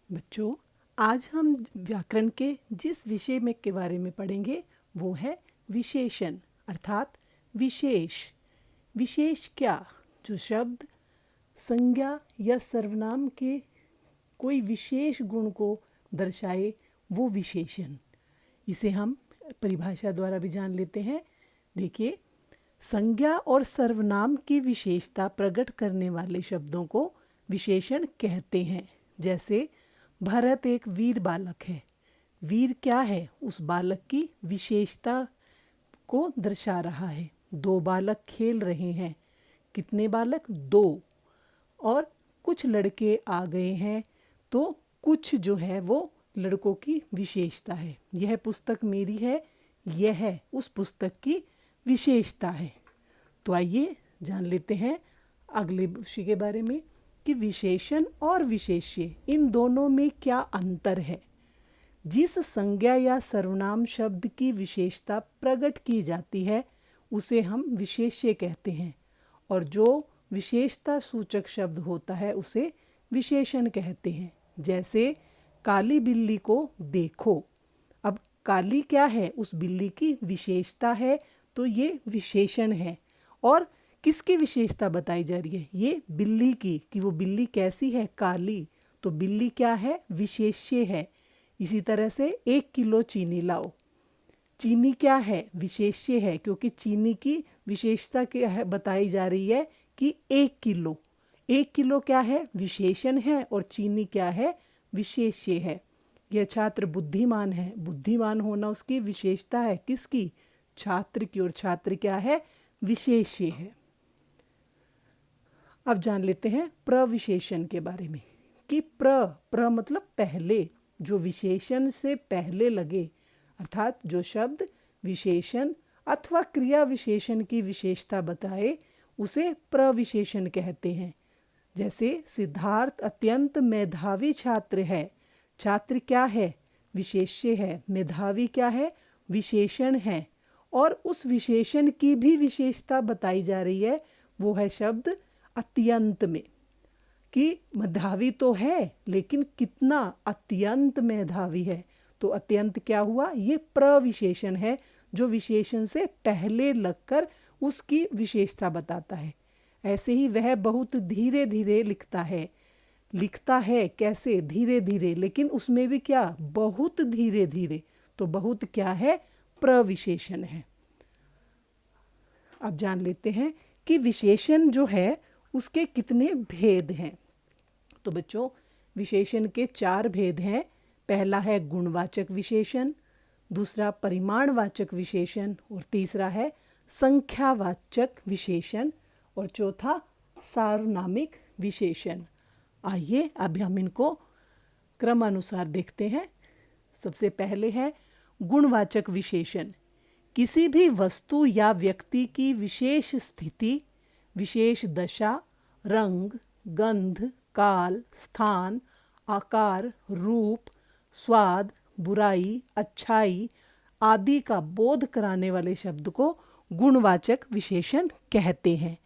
बच्चों, आज हम व्याकरण के जिस विषय में के बारे में पढ़ेंगे वो है विशेषण अर्थात विशेष। विशेष क्या? जो शब्द संज्ञा या सर्वनाम के कोई विशेष गुण को दर्शाए वो विशेषण। इसे हम परिभाषा द्वारा भी जान लेते हैं। देखिए, संज्ञा और सर्वनाम की विशेषता प्रकट करने वाले शब्दों को विशेषण कहते हैं। जैसे भरत एक वीर बालक है। वीर क्या है? उस बालक की विशेषता को दर्शा रहा है। दो बालक खेल रहे हैं। कितने बालक? दो। और कुछ लड़के आ गए हैं, तो कुछ जो है वो लड़कों की विशेषता है। यह पुस्तक मेरी है, यह उस पुस्तक की विशेषता है। तो आइए जान लेते हैं अगले विषय के बारे में कि विशेषण और विशेष्य इन दोनों में क्या अंतर है। जिस संज्ञा या सर्वनाम शब्द की विशेषता प्रकट की जाती है उसे हम विशेष्य कहते हैं, और जो विशेषता सूचक शब्द होता है उसे विशेषण कहते हैं। जैसे काली बिल्ली को देखो। अब काली क्या है? उस बिल्ली की विशेषता है, तो ये विशेषण है। और किसकी विशेषता बताई जा रही है? ये बिल्ली की, कि वो बिल्ली कैसी है? काली। तो बिल्ली क्या है? विशेष्य है। इसी तरह से 1 किलो चीनी लाओ। चीनी क्या है? विशेष्य है, क्योंकि चीनी की विशेषता क्या है बताई जा रही है कि 1 किलो। 1 किलो क्या है? विशेषण है, और चीनी क्या है? विशेष्य है। यह छात्र बुद्धिमान है। बुद्धिमान होना उसकी विशेषता है। किसकी? छात्र की। और छात्र क्या है? विशेष्य है। अब जान लेते हैं प्रविशेषण के बारे में कि प्र मतलब पहले, जो विशेषण से पहले लगे, अर्थात जो शब्द विशेषण अथवा क्रिया विशेषण की विशेषता बताए उसे प्रविशेषण कहते हैं। जैसे सिद्धार्थ अत्यंत मेधावी छात्र है। छात्र क्या है? विशेष्य है। मेधावी क्या है? विशेषण है। और उस विशेषण की भी विशेषता बताई जा रही है, वो है शब्द अत्यंत में, कि मेधावी तो है लेकिन कितना? अत्यंत मेधावी है। तो अत्यंत क्या हुआ? ये प्रविशेषण है, जो विशेषण से पहले लगकर उसकी विशेषता बताता है। ऐसे ही वह बहुत धीरे धीरे लिखता है। लिखता है कैसे? धीरे धीरे, लेकिन उसमें भी क्या? बहुत धीरे धीरे। तो बहुत क्या है? प्रविशेषण है। अब जान लेते हैं कि विशेषण जो है उसके कितने भेद हैं। तो बच्चों, विशेषण के 4 भेद हैं। पहला है गुणवाचक विशेषण, दूसरा परिमाणवाचक विशेषण, और तीसरा है संख्यावाचक विशेषण, और चौथा सार्वनामिक विशेषण। आइए अब हम इनको क्रमानुसार देखते हैं। सबसे पहले है गुणवाचक विशेषण। किसी भी वस्तु या व्यक्ति की विशेष स्थिति, विशेष दशा, रंग, गंध, काल, स्थान, आकार, रूप, स्वाद, बुराई, अच्छाई आदि का बोध कराने वाले शब्द को गुणवाचक विशेषण कहते हैं।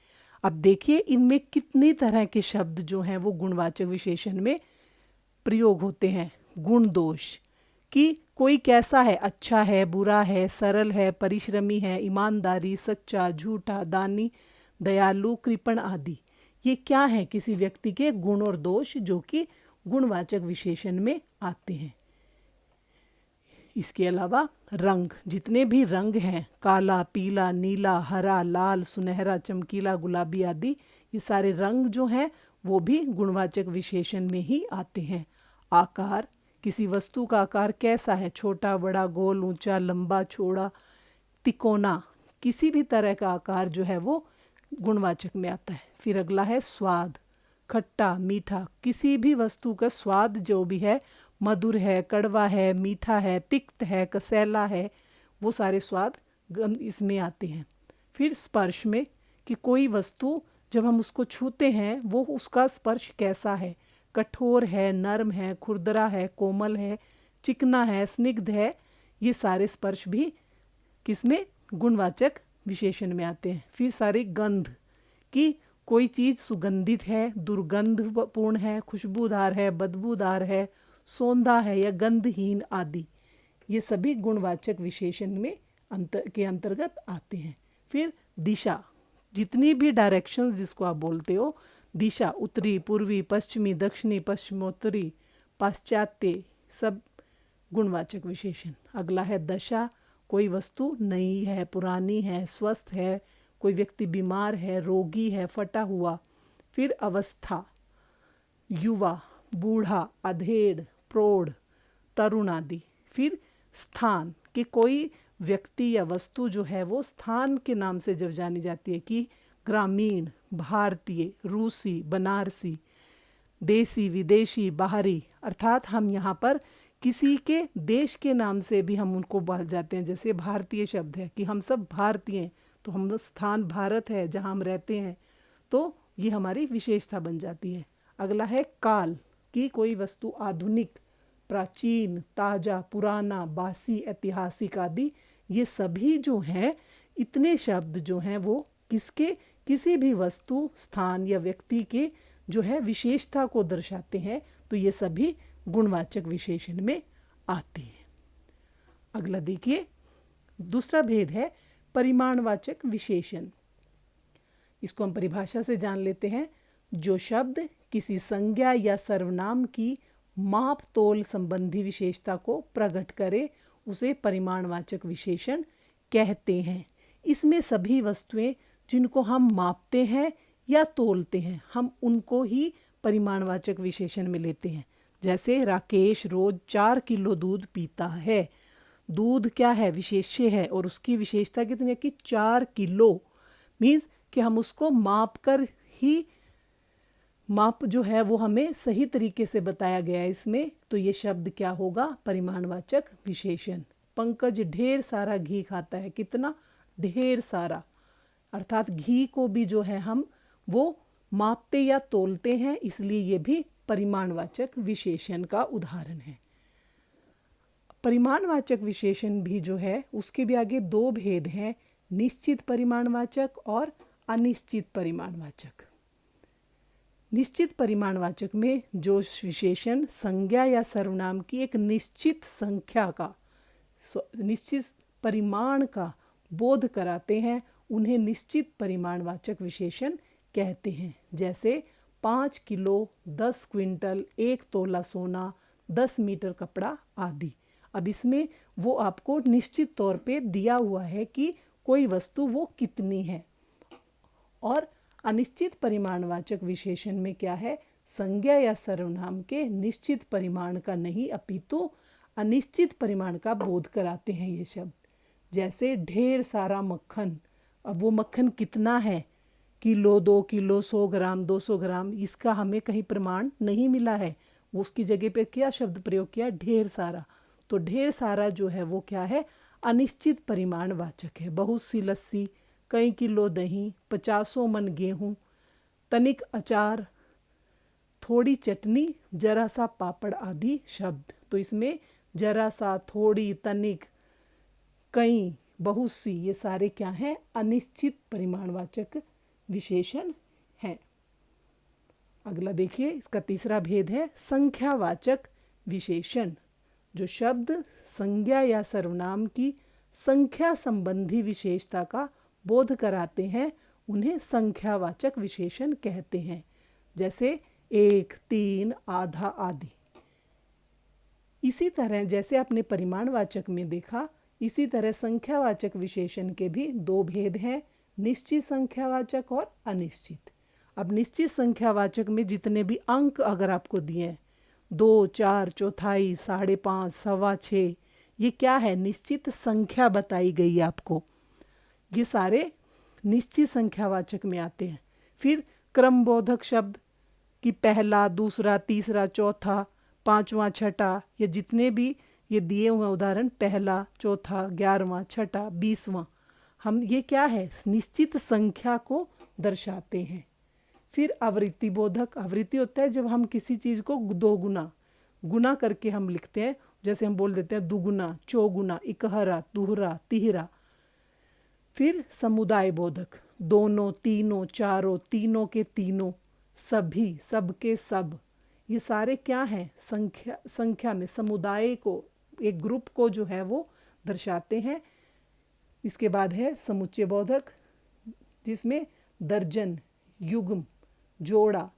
अब देखिए इनमें कितनी तरह के शब्द जो हैं वो गुणवाचक विशेषण में प्रयोग होते हैं। गुण दोष, कि कोई कैसा है? अच्छा है, बुरा है, सरल है, परिश्रमी है, ईमानदारी, सच्चा, झूठा, दानी, दयालु, कृपण आदि। ये क्या है? किसी व्यक्ति के गुण और दोष जो कि गुणवाचक विशेषण में आते हैं। इसके अलावा रंग, जितने भी रंग हैं, काला, पीला, नीला, हरा, लाल, सुनहरा, चमकीला, गुलाबी आदि, ये सारे रंग जो हैं वो भी गुणवाचक विशेषण में ही आते हैं। आकार, किसी वस्तु का आकार कैसा है? छोटा, बड़ा, गोल, ऊंचा, लंबा, चौड़ा, तिकोना, किसी भी तरह का आकार जो है वो गुणवाचक में आता है। फिर अगला है स्वाद, खट्टा, मीठा, किसी भी वस्तु का स्वाद जो भी है, मधुर है, कड़वा है, मीठा है, तिक्त है, कसैला है, वो सारे स्वाद इसमें आते हैं। फिर स्पर्श में, कि कोई वस्तु जब हम उसको छूते हैं वो उसका स्पर्श कैसा है? कठोर है, नरम है, खुरदरा है, कोमल है, चिकना है, स्निग्ध है। ये सारे स्पर्श भी किसमें? गुणवाचक विशेषण में आते हैं। फिर सारी गंध, कि कोई चीज़ सुगंधित है, दुर्गंधपूर्ण है, खुशबूदार है, बदबूदार है, सौंधा है या गंधहीन आदि, ये सभी गुणवाचक विशेषण में के अंतर्गत आते हैं। फिर दिशा, जितनी भी डायरेक्शंस जिसको आप बोलते हो, दिशा उत्तरी, पूर्वी, पश्चिमी, दक्षिणी, पश्चिमोत्तरी, पाश्चात्य, सब गुणवाचक विशेषण। अगला है दशा, कोई वस्तु नई है, पुरानी है, स्वस्थ है, कोई व्यक्ति बीमार है, रोगी है, फटा हुआ। फिर अवस्था, युवा, बूढ़ा, अधेड़, प्रौढ़, तरुण आदि। फिर स्थान, कि कोई व्यक्ति या वस्तु जो है वो स्थान के नाम से जब जानी जाती है, कि ग्रामीण, भारतीय, रूसी, बनारसी, देसी, विदेशी, बाहरी, अर्थात हम यहाँ पर किसी के देश के नाम से भी हम उनको बोल जाते हैं। जैसे भारतीय शब्द है कि हम सब भारतीय हैं, तो हम स्थान भारत है जहाँ हम रहते हैं, तो ये हमारी विशेषता बन जाती है। अगला है काल, कि कोई वस्तु आधुनिक, प्राचीन, ताज़ा, पुराना, बासी, ऐतिहासिक आदि। ये सभी जो हैं, इतने शब्द जो हैं वो किसके, किसी भी वस्तु, स्थान या व्यक्ति के जो है विशेषता को दर्शाते हैं, तो ये सभी गुणवाचक विशेषण में आते हैं। अगला देखिए, दूसरा भेद है परिमाणवाचक विशेषण। इसको हम परिभाषा से जान लेते हैं। जो शब्द किसी संज्ञा या सर्वनाम की माप तोल संबंधी विशेषता को प्रकट करे, उसे परिमाणवाचक विशेषण कहते हैं। इसमें सभी वस्तुएं जिनको हम मापते हैं या तोलते हैं, हम उनको ही परिमाणवाचक विशेषण में लेते हैं। जैसे राकेश रोज 4 किलो दूध पीता है। दूध क्या है, विशेष्य है, और उसकी विशेषता कितनी है कि 4 किलो। मीन्स कि हम उसको माप कर ही, माप जो है वो हमें सही तरीके से बताया गया है इसमें, तो ये शब्द क्या होगा, परिमाणवाचक विशेषण। पंकज ढेर सारा घी खाता है। कितना, ढेर सारा, अर्थात घी को भी जो है हम वो मापते या तोलते हैं, इसलिए ये भी परिमाणवाचक विशेषण का उदाहरण है। परिमाणवाचक विशेषण भी जो है उसके भी आगे 2 भेद हैं, निश्चित परिमाणवाचक और अनिश्चित परिमाणवाचक। निश्चित परिमाणवाचक में जो विशेषण संज्ञा या सर्वनाम की एक निश्चित संख्या का, निश्चित परिमाण का बोध कराते हैं, उन्हें निश्चित परिमाणवाचक विशेषण कहते हैं। जैसे 5 किलो, 10 क्विंटल, 1 तोला सोना, 10 मीटर कपड़ा आदि। अब इसमें वो आपको निश्चित तौर पे दिया हुआ है कि कोई वस्तु वो कितनी है। और अनिश्चित परिमाणवाचक विशेषण में क्या है, संज्ञा या सर्वनाम के निश्चित परिमाण का नहीं अपितु अनिश्चित परिमाण का बोध कराते हैं ये शब्द। जैसे ढेर सारा मक्खन, अब वो मक्खन कितना है, किलो, 2 किलो, 100 ग्राम, 200 ग्राम, इसका हमें कहीं प्रमाण नहीं मिला है। वो उसकी जगह पे क्या शब्द प्रयोग किया, ढेर सारा। तो ढेर सारा जो है वो क्या है, अनिश्चित परिमाणवाचक है। बहुत सी लस्सी, कई किलो दही, 50 मन गेहूँ, तनिक अचार, थोड़ी चटनी, जरा सा पापड़ आदि शब्द। तो इसमें जरा सा, थोड़ी, तनिक, कई, बहुत सी, ये सारे क्या हैं, अनिश्चित परिमाणवाचक विशेषण हैं। अगला देखिए, इसका तीसरा भेद है संख्यावाचक विशेषण। जो शब्द संज्ञा या सर्वनाम की संख्या संबंधी विशेषता का बोध कराते हैं, उन्हें संख्यावाचक विशेषण कहते हैं। जैसे 1, 3, आधा आदि। इसी तरह जैसे आपने परिमाणवाचक में देखा, इसी तरह संख्यावाचक विशेषण के भी 2 भेद हैं, निश्चित संख्यावाचक और अनिश्चित। अब निश्चित संख्यावाचक में जितने भी अंक अगर आपको दिए हैं, 2, 4, चौथाई, 5.5, 6.25, ये क्या है, निश्चित संख्या बताई गई है आपको। ये सारे निश्चित संख्यावाचक में आते हैं। फिर क्रमबोधक शब्द कि पहला, दूसरा, तीसरा, चौथा, 5वां, छठा, ये जितने भी ये दिए हुए उदाहरण, पहला, चौथा, 11वां, छठा, 20वां, हम ये क्या है, निश्चित संख्या को दर्शाते हैं। फिर आवृत्ति बोधक, आवृत्ति होता है जब हम किसी चीज़ को 2 गुना करके हम लिखते हैं। जैसे हम बोल देते हैं दुगुना, चौगुना, इकहरा, तुहरा, तिहरा। फिर समुदाय बोधक, दोनों, तीनों, चारों, तीनों के तीनों, सभी, सबके सब, ये सारे क्या हैं, संख्या में समुदाय को, एक ग्रुप को जो है वो दर्शाते हैं। इसके बाद है समुच्चय बोधक, जिसमें दर्जन, युग्म, जोड़ा,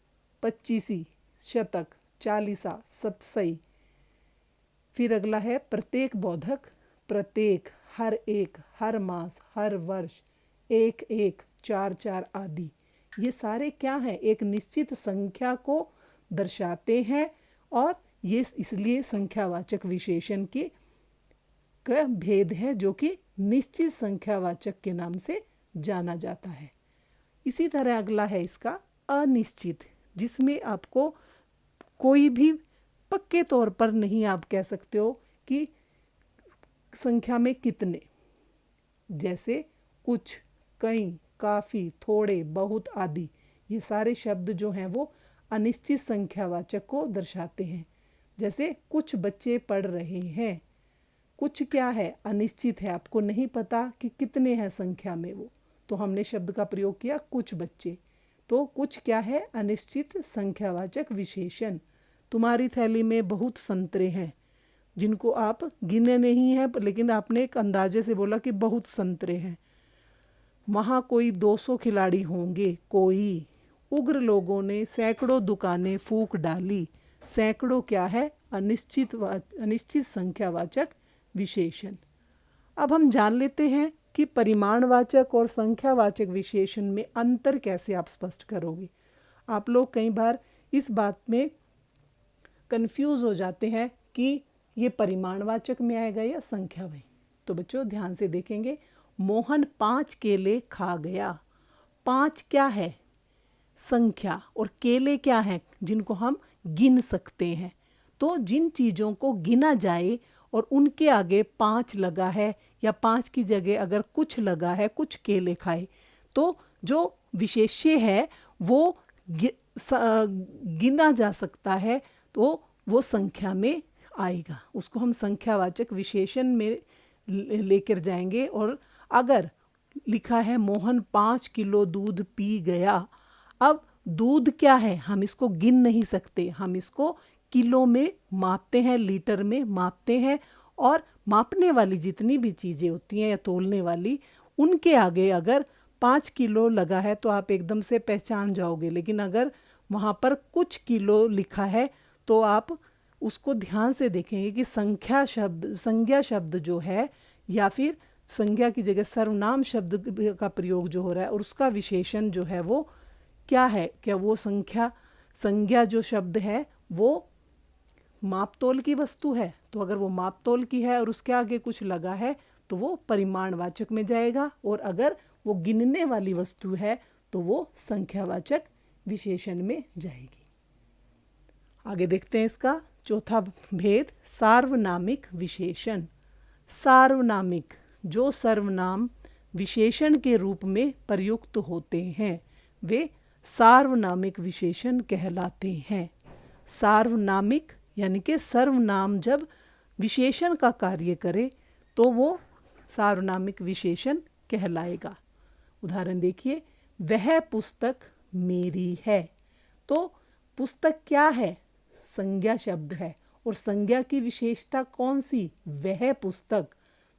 पच्चीसी, शतक, चालीसा, शतसई। फिर अगला है प्रत्येक बोधक, प्रत्येक, हर एक, हर मास, हर वर्ष, एक एक, चार चार आदि। ये सारे क्या हैं, एक निश्चित संख्या को दर्शाते हैं और ये इसलिए संख्यावाचक विशेषण के का भेद है, जो कि निश्चित संख्यावाचक के नाम से जाना जाता है। इसी तरह अगला है इसका अनिश्चित, जिसमें आपको कोई भी पक्के तौर पर नहीं आप कह सकते हो कि संख्या में कितने, जैसे कुछ, कई, काफ़ी, थोड़े, बहुत आदि। ये सारे शब्द जो हैं वो अनिश्चित संख्यावाचक को दर्शाते हैं। जैसे कुछ बच्चे पढ़ रहे हैं, कुछ क्या है, अनिश्चित है, आपको नहीं पता कि कितने हैं संख्या में वो, तो हमने शब्द का प्रयोग किया कुछ बच्चे। तो कुछ क्या है, अनिश्चित संख्यावाचक विशेषण। तुम्हारी थैली में बहुत संतरे हैं, जिनको आप गिने नहीं हैं, लेकिन आपने एक अंदाजे से बोला कि बहुत संतरे हैं। वहाँ कोई 200 खिलाड़ी होंगे, कोई। उग्र लोगों ने सैकड़ों दुकानें फूंक डाली। सैकड़ों क्या है, अनिश्चित संख्यावाचक विशेषण। अब हम जान लेते हैं कि परिमाणवाचक और संख्यावाचक विशेषण में अंतर कैसे आप स्पष्ट करोगे। आप लोग कई बार इस बात में कंफ्यूज हो जाते हैं कि ये परिमाणवाचक में आएगा या संख्या में। तो बच्चों ध्यान से देखेंगे, मोहन 5 केले खा गया। 5 क्या है, संख्या, और केले क्या हैं, जिनको हम गिन सकते हैं। तो जिन चीज़ों को गिना जाए और उनके आगे 5 लगा है, या 5 की जगह अगर कुछ लगा है, कुछ केले खाए, तो जो विशेष्य है वो गिना जा सकता है, तो वो संख्या में आएगा। उसको हम संख्यावाचक विशेषण में लेकर जाएंगे। और अगर लिखा है मोहन 5 किलो दूध पी गया, अब दूध क्या है, हम इसको गिन नहीं सकते, हम इसको किलो में मापते हैं, लीटर में मापते हैं। और मापने वाली जितनी भी चीज़ें होती हैं या तोलने वाली, उनके आगे अगर 5 किलो लगा है तो आप एकदम से पहचान जाओगे। लेकिन अगर वहाँ पर कुछ किलो लिखा है तो आप उसको ध्यान से देखेंगे कि संज्ञा शब्द जो है, या फिर संज्ञा की जगह सर्वनाम शब्द का प्रयोग जो हो रहा है, और उसका विशेषण जो है वो क्या है। क्या वो संज्ञा जो शब्द है वो मापतोल की वस्तु है, तो अगर वो मापतोल की है और उसके आगे कुछ लगा है तो वो परिमाणवाचक में जाएगा। और अगर वो गिनने वाली वस्तु है तो वो संख्यावाचक विशेषण में जाएगी। आगे देखते हैं इसका चौथा भेद, सार्वनामिक विशेषण। सार्वनामिक, जो सर्वनाम विशेषण के रूप में प्रयुक्त होते हैं, वे सार्वनामिक विशेषण कहलाते हैं। सार्वनामिक यानी कि सर्वनाम जब विशेषण का कार्य करे तो वो सार्वनामिक विशेषण कहलाएगा। उदाहरण देखिए, वह पुस्तक मेरी है। तो पुस्तक क्या है, संज्ञा शब्द है, और संज्ञा की विशेषता कौन सी, वह पुस्तक।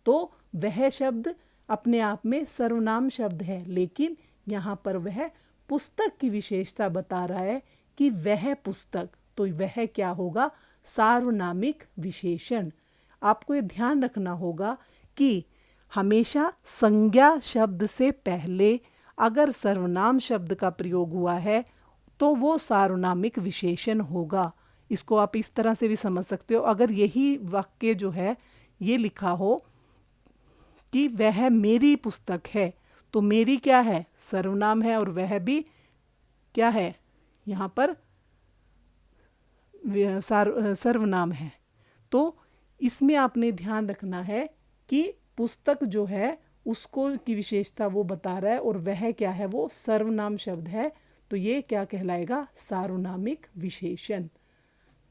तो वह शब्द अपने आप में सर्वनाम शब्द है, लेकिन यहाँ पर वह पुस्तक की विशेषता बता रहा है कि वह पुस्तक, तो वह क्या होगा, सार्वनामिक विशेषण। आपको ये ध्यान रखना होगा कि हमेशा संज्ञा शब्द से पहले अगर सर्वनाम शब्द का प्रयोग हुआ है तो वो सार्वनामिक विशेषण होगा। इसको आप इस तरह से भी समझ सकते हो, अगर यही वाक्य जो है ये लिखा हो कि वह मेरी पुस्तक है, तो मेरी क्या है, सर्वनाम है, और वह भी क्या है, यहाँ पर सर्वनाम है। तो इसमें आपने ध्यान रखना है कि पुस्तक जो है उसको की विशेषता वो बता रहा है, और वह क्या है, वो सर्वनाम शब्द है। तो ये क्या कहलाएगा, सार्वनामिक विशेषण।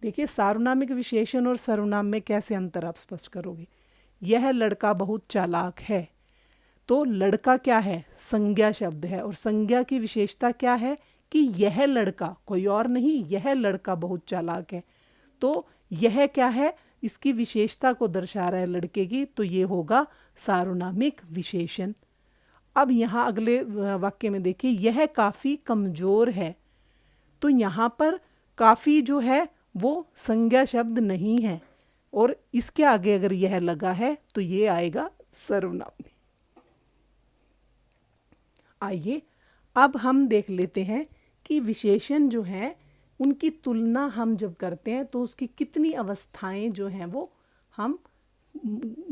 देखिए, सार्वनामिक विशेषण और सर्वनाम में कैसे अंतर आप स्पष्ट करोगे। यह लड़का बहुत चालाक है, तो लड़का क्या है, संज्ञा शब्द है, और संज्ञा की विशेषता क्या है कि यह लड़का, कोई और नहीं, यह लड़का बहुत चालाक है। तो यह क्या है, इसकी विशेषता को दर्शा रहा है लड़के की, तो ये होगा सार्वनामिक विशेषण। अब यहाँ अगले वाक्य में देखिए, यह काफ़ी कमज़ोर है। तो यहाँ पर काफ़ी जो है वो संज्ञा शब्द नहीं है, और इसके आगे अगर यह लगा है तो ये आएगा सर्वनाम। आइए अब हम देख लेते हैं कि विशेषण जो हैं उनकी तुलना हम जब करते हैं तो उसकी कितनी अवस्थाएं जो हैं वो हम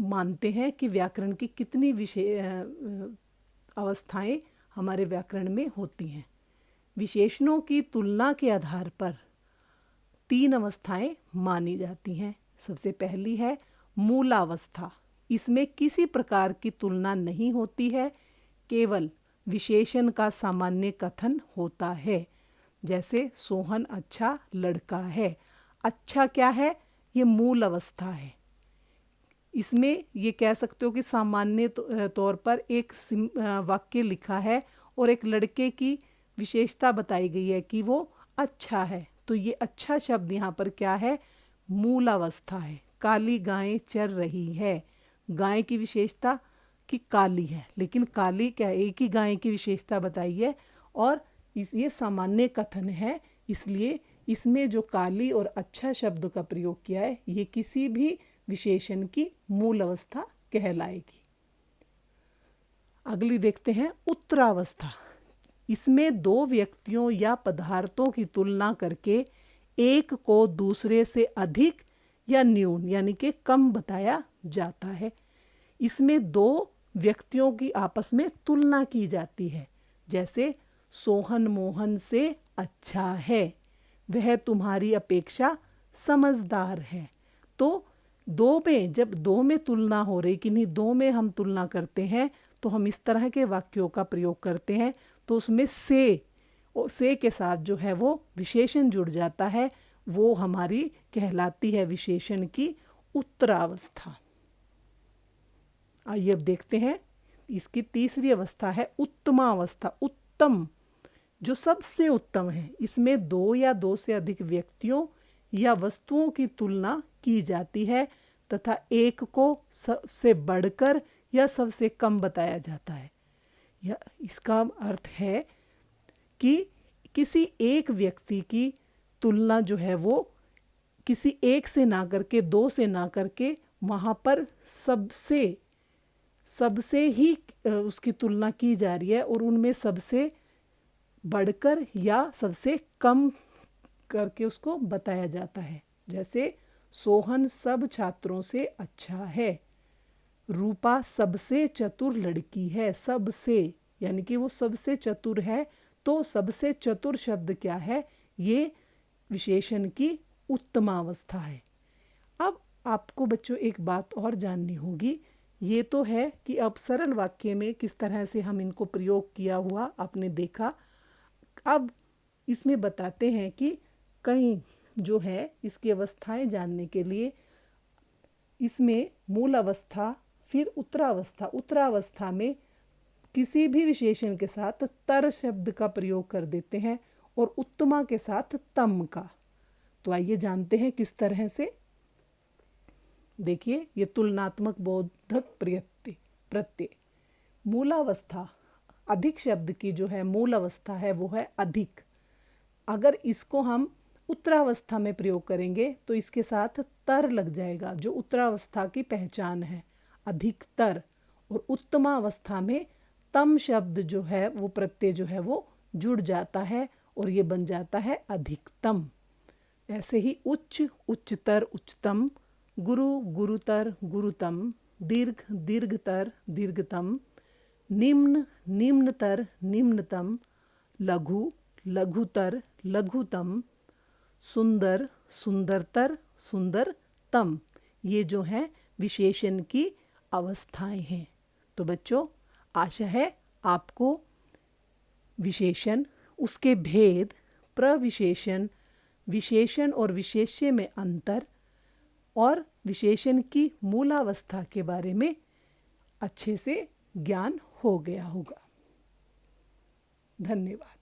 मानते हैं कि व्याकरण की कितनी अवस्थाएं हमारे व्याकरण में होती हैं। विशेषणों की तुलना के आधार पर 3 अवस्थाएं मानी जाती हैं। सबसे पहली है मूलावस्था। इसमें किसी प्रकार की तुलना नहीं होती है, केवल विशेषण का सामान्य कथन होता है। जैसे सोहन अच्छा लड़का है। अच्छा क्या है, ये मूल अवस्था है। इसमें ये कह सकते हो कि सामान्य तौर पर एक वाक्य लिखा है और एक लड़के की विशेषता बताई गई है कि वो अच्छा है। तो ये अच्छा शब्द यहाँ पर क्या है, मूल अवस्था है। काली गाय चर रही है। गाय की विशेषता कि काली है, लेकिन काली क्या, एक ही गाय की विशेषता बताई है और ये सामान्य कथन है, इसलिए इसमें जो काली और अच्छा शब्द का प्रयोग किया है ये किसी भी विशेषण की मूल अवस्था कहलाएगी। अगली देखते हैं उत्तरावस्था। इसमें 2 व्यक्तियों या पदार्थों की तुलना करके एक को दूसरे से अधिक या न्यून यानी कि कम बताया जाता है। इसमें 2 व्यक्तियों की आपस में तुलना की जाती है। जैसे सोहन मोहन से अच्छा है, वह तुम्हारी अपेक्षा समझदार है। तो 2 में, जब 2 में तुलना हो रही, किन्हीं 2 में हम तुलना करते हैं तो हम इस तरह के वाक्यों का प्रयोग करते हैं। तो उसमें से के साथ जो है वो विशेषण जुड़ जाता है, वो हमारी कहलाती है विशेषण की उत्तरावस्था। आइए अब देखते हैं इसकी तीसरी अवस्था है उत्तमावस्था। उत्तम, जो सबसे उत्तम है। इसमें 2 या 2 से अधिक व्यक्तियों या वस्तुओं की तुलना की जाती है तथा एक को सबसे बढ़कर या सबसे कम बताया जाता है। या इसका अर्थ है कि किसी एक व्यक्ति की तुलना जो है वो किसी एक से ना करके, 2 से ना करके, वहाँ पर सबसे ही उसकी तुलना की जा रही है और उनमें सबसे बढ़कर या सबसे कम करके उसको बताया जाता है। जैसे सोहन सब छात्रों से अच्छा है, रूपा सबसे चतुर लड़की है। सबसे यानी कि वो सबसे चतुर है, तो सबसे चतुर शब्द क्या है, ये विशेषण की उत्तमावस्था है। अब आपको बच्चों एक बात और जाननी होगी। ये तो है कि अब सरल वाक्य में किस तरह से हम इनको प्रयोग किया हुआ आपने देखा। अब इसमें बताते हैं कि कहीं जो है इसकी अवस्थाएं जानने के लिए इसमें मूल अवस्था, फिर उत्तरावस्था। उत्तरावस्था में किसी भी विशेषण के साथ तर शब्द का प्रयोग कर देते हैं और उत्तमा के साथ तम का। तो आइए जानते हैं किस तरह से। देखिए, ये तुलनात्मक बोधक प्रत्यय। मूलावस्था, अधिक शब्द की जो है मूल अवस्था है वो है अधिक। अगर इसको हम उत्तरावस्था में प्रयोग करेंगे तो इसके साथ तर लग जाएगा, जो उत्तरावस्था की पहचान है, अधिकतर। और उत्तमावस्था में तम शब्द जो है वो प्रत्यय जो है वो जुड़ जाता है और ये बन जाता है अधिकतम। ऐसे ही उच्च, उच्चतर, उच्चतम, गुरु, गुरुतर, गुरुतम, दीर्घ, दीर्घतर, दीर्घतम, निम्न, निम्नतर, निम्नतम, लघु, लघुतर, लघुतम, सुंदर, सुंदरतर, सुंदरतम। ये जो है विशेषण की अवस्थाएं हैं। तो बच्चों, आशा है आपको विशेषण, उसके भेद, प्रविशेषण, विशेषण और विशेष्य में अंतर और विशेषण की मूलावस्था के बारे में अच्छे से ज्ञान हो गया होगा। धन्यवाद।